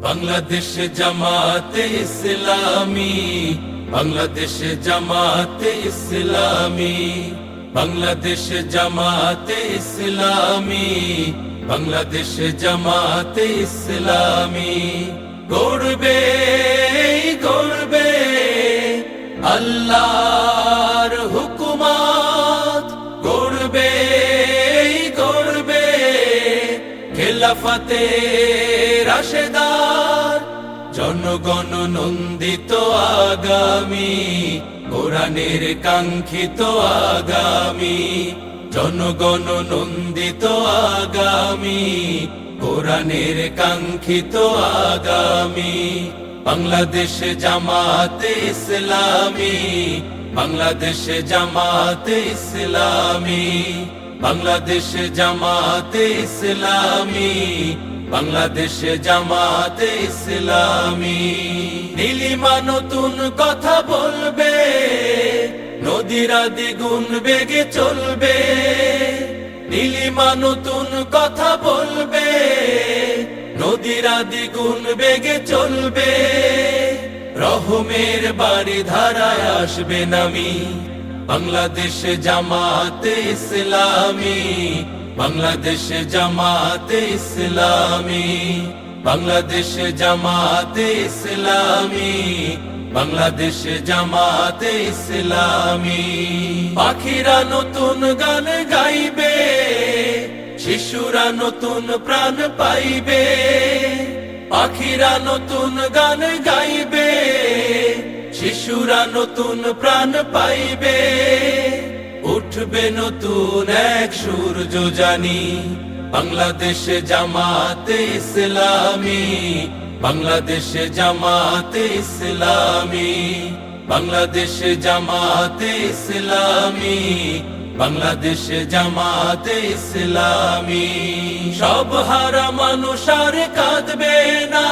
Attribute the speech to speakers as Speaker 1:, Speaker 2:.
Speaker 1: বাংলাদেশ জামাতে ইসলামী, বাংলাদেশ জামাতে ইসলামী, বাংলাদেশ জামাতে ইসলামী, বাংলাদেশ জামাতে ইসলামী। গড়বে গড়বে আল্লাহর হুকুমত, গড়বে গড়বে খেলাফতে রাশেদার, জনগণ নন্দিত আগামী, কোরআনের কাঙ্ক্ষিত আগামী, জনগণ নন্দিত আগামী, কোরআনের কাঙ্ক্ষিত আগামী। বাংলাদেশ জামাতে ইসলামী, বাংলাদেশ জামাতে ইসলামী, বাংলাদেশ জামাতে ইসলামী, বাংলাদেশ জামাতে ইসলামী। নীলিমা নতুন কথা বলবে, নদীরা দ্বিগুণ বেগে চলবে। নীলিমা নতুন কথা বলবে, নদীরা দ্বিগুণ বেগে চলবে। রহমের বাড়ি ধারায় আসবে নামি, বাংলাদেশ জামাতে ইসলামী, বাংলাদেশ জামাতে ইসলামী, বাংলাদেশ জামাতে ইসলামী, বাংলাদেশ জামাতে ইসলামী। পাখিরা নতুন গান গাইবে, শিশুরা নতুন প্রাণ পাইবে। পাখিরা নতুন গান গাইবে, শিশুরা নতুন প্রাণ পাইবে। উঠবে নতুন এক সূর্য জানি, বাংলাদেশ জামাতে ইসলামী, বাংলাদেশ জামাতে ইসলামী, বাংলাদেশ জামাতে ইসলামী, বাংলাদেশ জামাতে ইসলামী। সব হারা মানুষ আর কাঁদবে না।